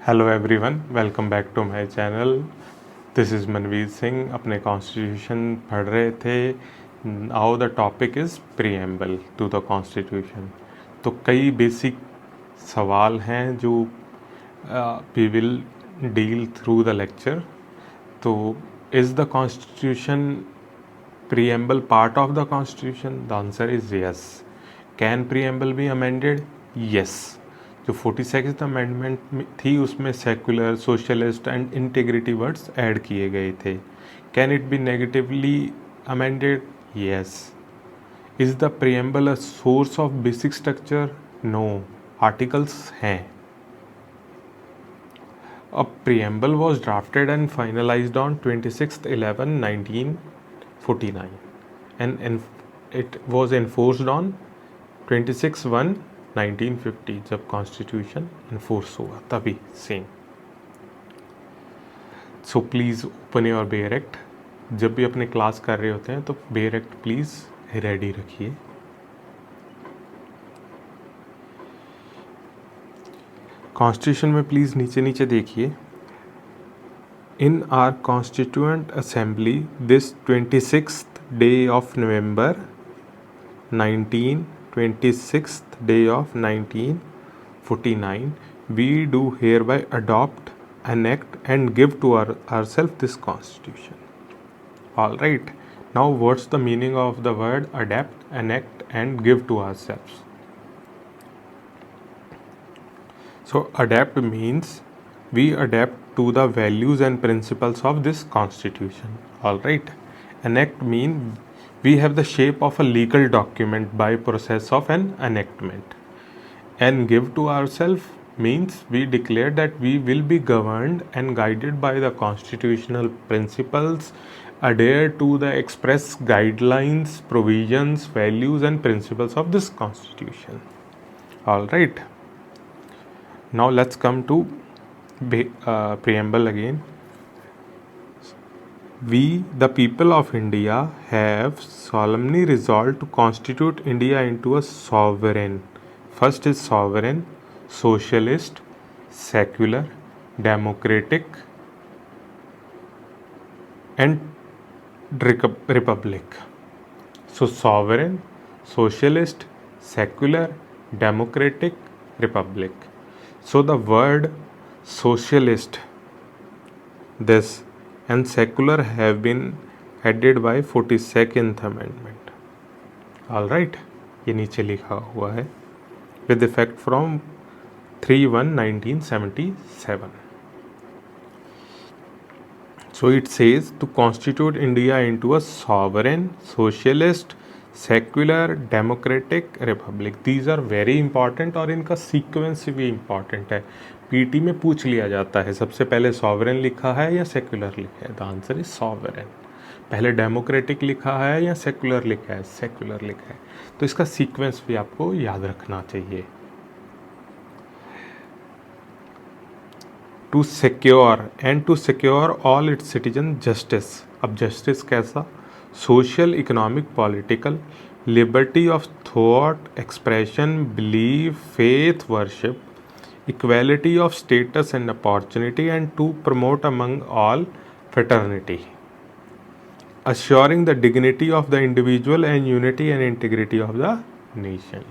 Hello everyone, welcome back to my channel. This is Manvir Singh. अपने constitution पढ़ रहे थे। Now the topic is preamble to the constitution. तो कई बेसिक सवाल हैं जो we will deal through the lecture. तो is the constitution preamble part of the constitution? The answer is yes. Can preamble be amended? Yes. जो 42th amendment थी उसमें secular, socialist and integrity words add किए गए थे। Can it be negatively amended? Yes. Is the preamble a source of basic structure? No. Articles हैं। A preamble was drafted and finalised on 26/11/1949 and it was enforced on 26/1/1950 जब constitution in force हुआ तभी same. So please open your bare act. जब भी अपने class कर रहे होते हैं तो बेयर एक्ट प्लीज़ रेडी रखिए। कॉन्स्टिट्यूशन में प्लीज़ नीचे नीचे देखिए। In our constituent assembly this 26th day of November 26th day of 1949 we do hereby adopt, enact and give to ourselves this constitution. All right, now what's the meaning of the word adapt, enact and give to ourselves? So adapt means we adapt to the values and principles of this constitution. All right, enact mean we have the shape of a legal document by process of an enactment. And give to ourselves means we declare that we will be governed and guided by the constitutional principles, adhere to the express guidelines, provisions, values and principles of this constitution. All right, now let's come to preamble again. We, the people of India, have solemnly resolved to constitute India into a sovereign. First is sovereign, socialist, secular, democratic, and republic. So sovereign, socialist, secular, democratic, republic. So the word socialist, this and secular have been added by 42nd amendment. All right, ये नीचे लिखा हुआ है with effect from 3/1/1977. So it says to constitute India into a sovereign, socialist, secular, democratic republic. These are very important और इनका sequence भी important है। PT में पूछ लिया जाता है सबसे पहले सॉवरेन लिखा है या सेक्युलर लिखा है? The answer is sovereign. पहले डेमोक्रेटिक लिखा है या सेक्युलर लिखा है? सेक्युलर लिखा है। तो इसका सीक्वेंस भी आपको याद रखना चाहिए। To secure all its citizen justice. अब जस्टिस कैसा? Social, economic, political, liberty of thought, expression, belief, faith, worship, equality of status and opportunity, and to promote among all fraternity, assuring the dignity of the individual and unity and integrity of the nation.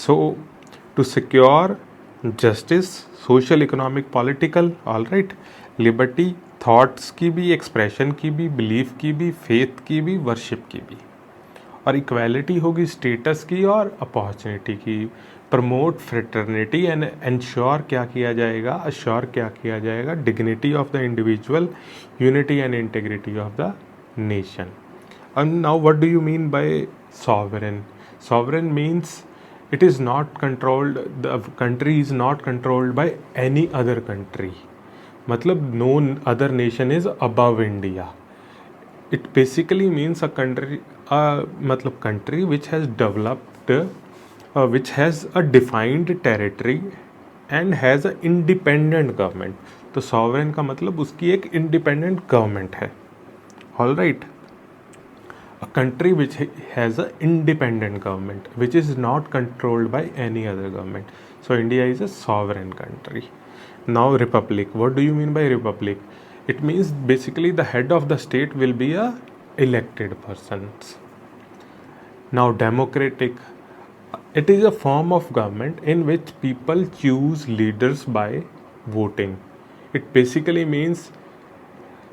So to secure justice, social, economic, political, all right, liberty, thoughts की भी, expression की भी, belief की भी, faith की भी, worship की भी, और इक्वालिटी होगी स्टेटस की और अपॉर्चुनिटी की। प्रमोट फ्रेटर्निटी एंड इंश्योर क्या किया जाएगा? अश्योर क्या किया जाएगा? Dignity of the individual, unity and integrity of the nation. And now what do you mean by sovereign? Sovereign means it is not controlled, the country is not controlled by any other country. मतलब no other nation is above India. It basically means a country, मतलब country which has developed, which has a defined territory and has a independent government. तो sovereign का मतलब उसकी एक independent government है. All right. a country which has a independent government which is not controlled by any other government. So India is a sovereign country. Now republic, what do you mean by republic? It means basically the head of the state will be a elected persons. Now democratic, it is a form of government in which people choose leaders by voting. It basically means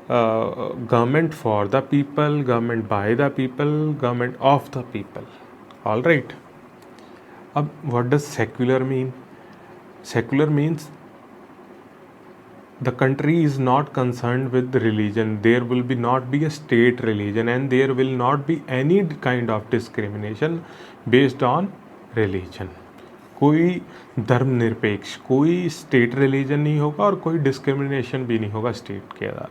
government for the people, government by the people, government of the people. All right. What does secular mean? Secular means the country is not concerned with religion. There will not be a state religion, and there will not be any kind of discrimination based on religion. कोई धर्मनिरपेक्ष, कोई state religion नहीं होगा और कोई discrimination भी नहीं होगा स्टेट के आधार.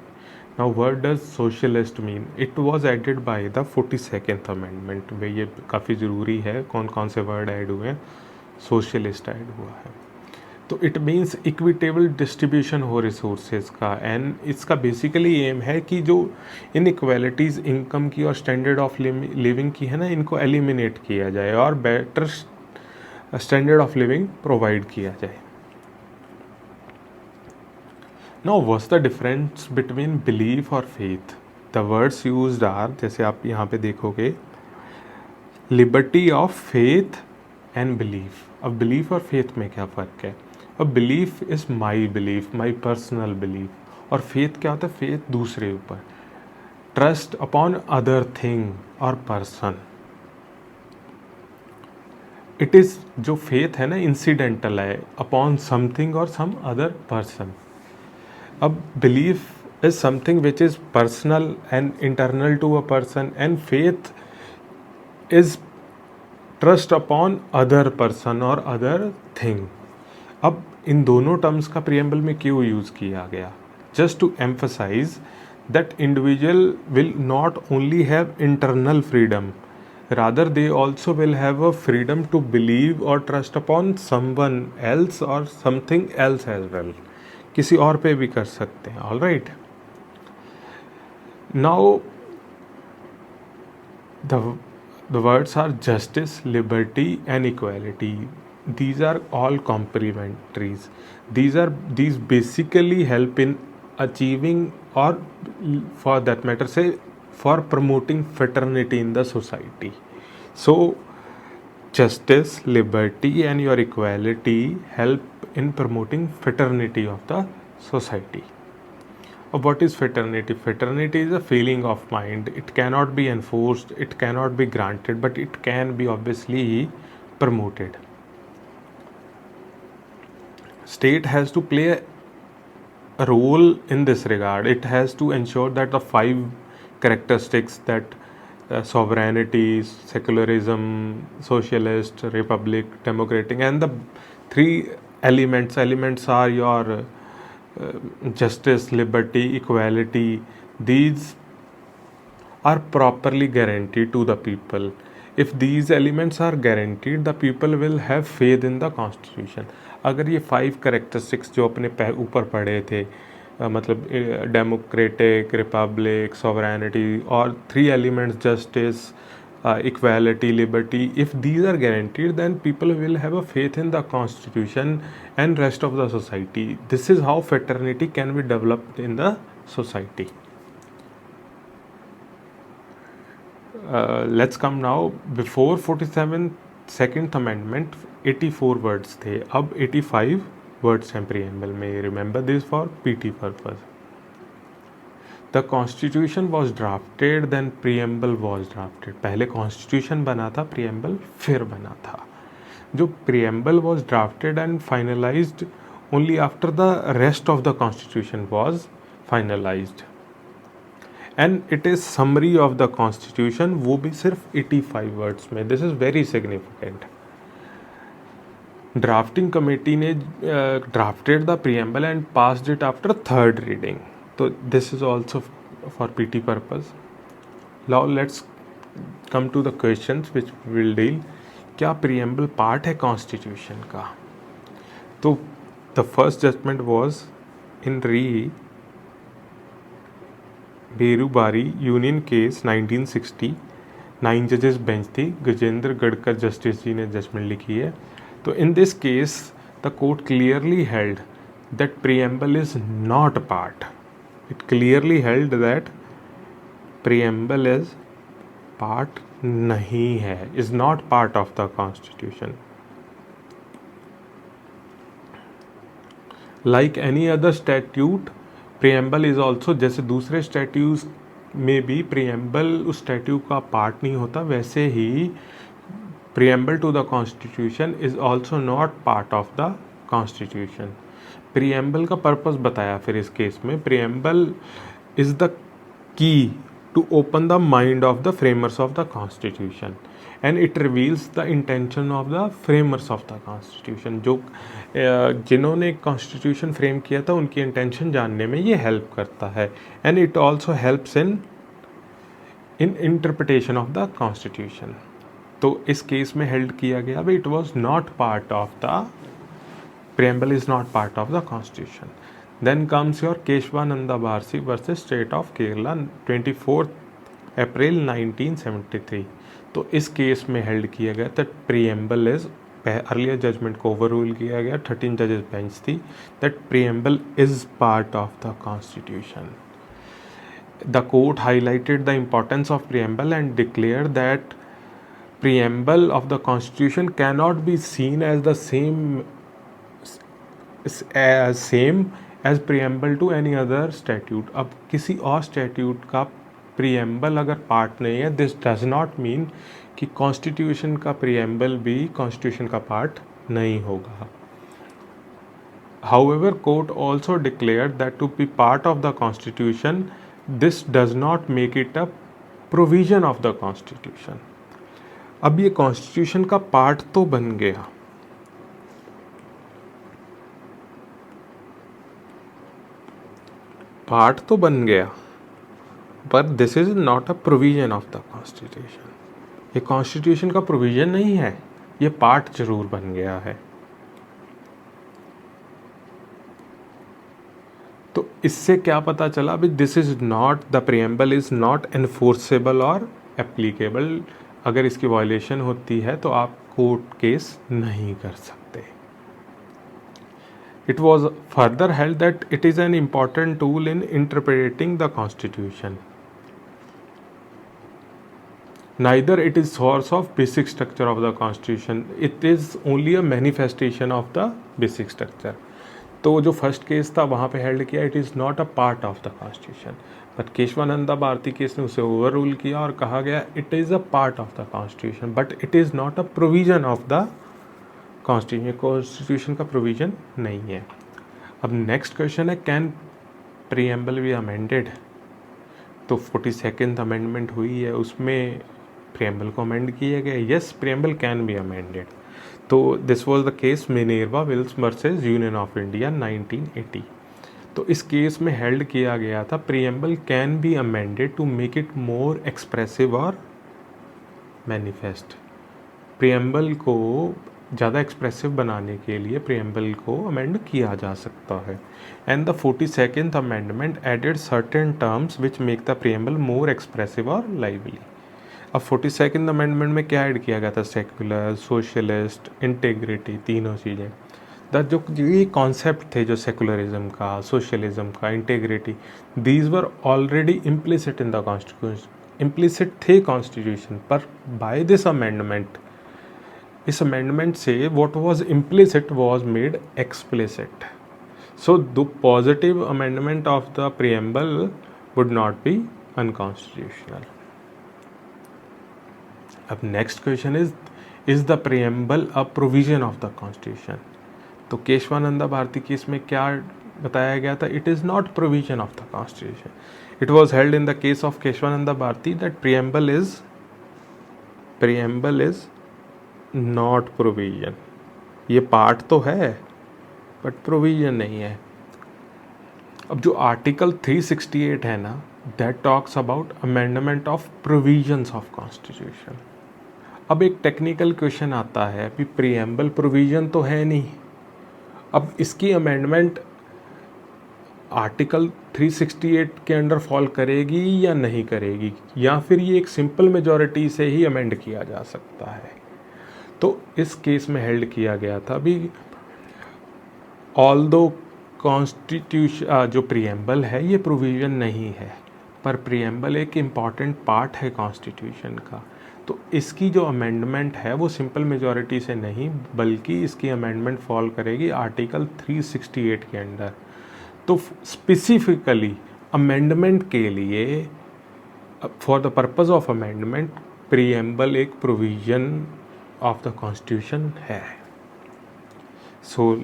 Now what does socialist mean? It was added by the 42nd amendment. वे ये काफ़ी ज़रूरी है, कौन कौन से वर्ड ऐड हुए हैं. सोशलिस्ट ऐड हुआ है. तो इट मीन्स इक्विटेबल डिस्ट्रीब्यूशन हो रिसोर्सेज का. एंड इसका बेसिकली एम है कि जो इनइक्वालिटीज़ इनकम की और स्टैंडर्ड ऑफ लिविंग की है ना, इनको एलिमिनेट किया जाए और better standard of living provide किया जाए. Now what's the difference between belief और faith? The words used are, जैसे आप यहाँ पे देखोगे, liberty of faith and belief. अब बिलीफ और फेथ में क्या फ़र्क है? अब belief is my belief, my personal belief. और फेथ क्या होता है? फेथ दूसरे ऊपर, ट्रस्ट अपॉन अदर थिंग और पर्सन. इट इज़, जो फेथ है ना, इंसिडेंटल है अपॉन समथिंग और सम अदर पर्सन. अब belief is something which is personal and internal to a person, and faith is trust upon other person और other thing. अब इन दोनों टर्म्स का प्रियम्बल में क्यों यूज़ किया गया? Just to emphasize that individual will not only have internal freedom, rather they also will have a freedom to believe or trust upon someone else or something else as well. किसी और पे भी कर सकते हैं. all right. now the words are justice, liberty and equality. These are all complementaries. These basically help in achieving, or for that matter say, for promoting fraternity in the society. So justice, liberty and your equality help in promoting fraternity of the society. What is fraternity? Fraternity is a feeling of mind. It cannot be enforced, it cannot be granted, but it can be obviously promoted. State has to play a role in this regard. It has to ensure that the 5 characteristics, that sovereignty, secularism, socialist, republic, democratic, and the 3 elements are your justice, liberty, equality. These are properly guaranteed to the people. If these elements are guaranteed, the people will have faith in the constitution. अगर ये 5 characteristics जो अपने ऊपर पढ़े थे, मतलब democratic, Republic, sovereignty, और 3 elements justice, equality, liberty, if these are guaranteed, then people will have a faith in the constitution and rest of the society. This is how fraternity can be developed in the society. Let's come now. Before 42nd amendment 84 words थे, अब 85 words हैं preamble में. Remember this for PT purpose. The constitution was drafted, then preamble was drafted. पहले constitution बना था, preamble फिर बना था. जो preamble was drafted and finalized only after the rest of the constitution was finalized. And it is summary of the constitution, वो भी सिर्फ 85 words में. This is very significant. Drafting committee ने drafted the preamble and passed it after 3rd reading. तो this is also for PT purpose. Now let's come to the questions which will deal. क्या preamble part है constitution का? तो the first judgement was in re Berubari union case 1960. 9 जजेस bench थी, Gajendra गढ़कर justice G ने judgement लिखी है। तो in this case the court clearly held that preamble is not part, it clearly held that preamble is part नहीं है, is not part of the constitution. Like any other statute preamble is also, जैसे दूसरे statute में भी preamble उस statute का part नहीं होता, वैसे ही preamble to the constitution is also not part of the constitution. Preamble का पर्पस बताया फिर इस केस में, preamble is the key to open the mind of the framers of the constitution and it reveals the intention of the framers of the constitution। जो जिन्होंने constitution frame किया था उनकी इंटेंशन जानने में ये हेल्प करता है। And it also helps in interpretation of the constitution. तो इस केस में हेल्ड किया गया भाई it was not part of the preamble is not part of the constitution। Then comes your Keshwananda Bharsi versus State of Kerala 24th April 1973। तो इस case में held किया गया that preamble is, earlier judgement को overrule किया गया, 13 जजेस bench थी, that preamble is part of the constitution. The court highlighted the importance of preamble and declare that preamble of the constitution cannot be seen as the same as preamble to any other statute. अब किसी और statute का preamble अगर part नहीं है, this does not mean कि constitution का preamble भी कॉन्स्टिट्यूशन का पार्ट नहीं होगा। However court also declare that to be part of the constitution this does not make it a provision of the constitution. अब ये कॉन्स्टिट्यूशन का पार्ट तो बन गया, पार्ट तो बन गया, पर this is not a provision of the constitution. ये कॉन्स्टिट्यूशन का प्रोविजन नहीं है, ये पार्ट जरूर बन गया है। तो इससे क्या पता चला अभी, this is not, the preamble is not enforceable और एप्लीकेबल। अगर इसकी वायलेशन होती है तो आप कोर्ट केस नहीं कर सकते। It was further held that it is an important tool in interpreting the Constitution. Neither it is source of basic structure of the Constitution. It is only a manifestation of the basic structure. तो जो first case था वहाँ पे held किया it is not a part of the constitution, but Kesavananda Bharati case ने उसे overrule किया और कहा गया it is a part of the constitution but it is not a provision of the constitution का प्रोविजन नहीं है। अब नेक्स्ट क्वेश्चन है कैन प्रीएम्बल बी अमेंडेड। तो 42nd अमेंडमेंट हुई है, उसमें प्रीएम्बल को अमेंड किया गया। Yes, preamble can be amended. तो this was the case Minerva mills versus union of India 1980। तो इस केस में हेल्ड किया गया था preamble can be amended to make it more expressive और मैनिफेस्ट। प्रीएम्बल को ज़्यादा एक्सप्रेसिव बनाने के लिए प्रीएम्बल को अमेंड किया जा सकता है। And the 42nd amendment added certain terms which make the preamble more expressive और लाइवली। अब 42nd अमेंडमेंट में क्या ऐड किया गया था? सेक्युलर, सोशलिस्ट, इंटेग्रिटी, तीनों चीज़ें। जो ये कॉन्सेप्ट थे जो सेकुलरिज्म का, सोशलिज्म का, integrity, these were already implicit in the constitution, implicit थे कॉन्स्टिट्यूशन, पर बाय दिस अमेंडमेंट, इस अमेंडमेंट से what was implicit was made explicit. So the positive amendment of the preamble would not be unconstitutional. अब next question is the preamble a provision of the constitution? तो Kesavananda Bharati case में क्या बताया गया था? It is not provision of the constitution. It was held in the case of Kesavananda Bharati that preamble is not provision. ये part तो है but provision नहीं है। अब जो आर्टिकल 368 है ना, that talks about amendment of provisions of constitution. अब एक टेक्निकल क्वेश्चन आता है, अभी प्रीएम्बल प्रोविजन तो है नहीं, अब इसकी अमेंडमेंट आर्टिकल 368 के अंडर फॉल करेगी या नहीं करेगी, या फिर ये एक सिंपल मेजॉरिटी से ही अमेंड किया जा सकता है। तो इस केस में हेल्ड किया गया था अभी, ऑल्दो कॉन्स्टिट्यूशन जो प्रीएम्बल है ये प्रोविज़न नहीं है, पर प्रीएम्बल एक इम्पॉर्टेंट पार्ट है कॉन्स्टिट्यूशन का, तो इसकी जो अमेंडमेंट है वो सिंपल मेजॉरिटी से नहीं, बल्कि इसकी अमेंडमेंट फॉल करेगी आर्टिकल 368 के अंडर। तो स्पेसिफिकली अमेंडमेंट के लिए, for the purpose of amendment, preamble एक प्रोविज़न ऑफ द कॉन्स्टिट्यूशन है। सो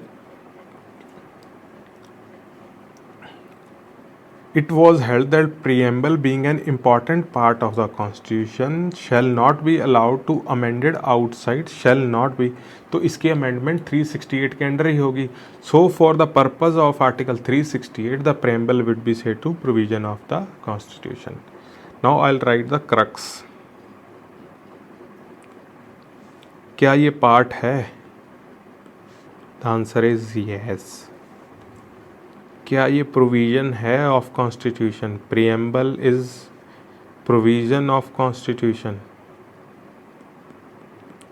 it was held that preamble being an important part of the constitution shall not be allowed to amended outside shall not be, तो इसकी amendment 368 के under ही होगी। So for the purpose of article 368 the preamble would be said to provision of the constitution. Now I'll write the crux. क्या ये part है? The answer is yes. क्या ये provision है of constitution? Preamble is provision of constitution,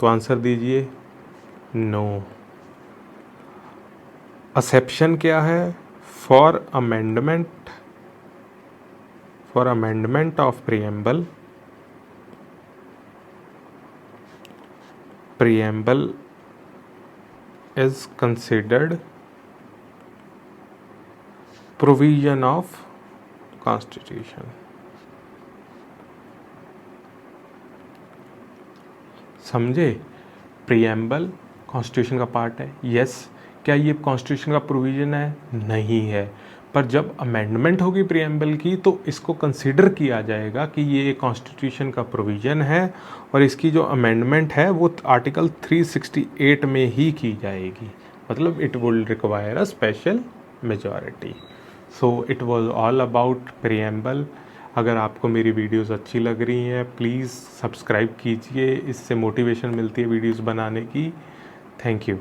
तो answer दीजिए no. Exception क्या है? For amendment of preamble is considered provision of constitution. समझे? प्रीएम्बल कॉन्स्टिट्यूशन का पार्ट है, यस। क्या ये कॉन्स्टिट्यूशन का प्रोविज़न है? नहीं है, पर जब अमेंडमेंट होगी प्रीएम्बल की तो इसको कंसिडर किया जाएगा कि ये कॉन्स्टिट्यूशन का प्रोविज़न है, और इसकी जो अमेंडमेंट है वो आर्टिकल 368 में ही की जाएगी, मतलब it will require a special majority. So it was all about preamble. अगर आपको मेरी वीडियोस अच्छी लग रही हैं प्लीज़ सब्सक्राइब कीजिए, इससे मोटिवेशन मिलती है वीडियोस बनाने की। Thank you.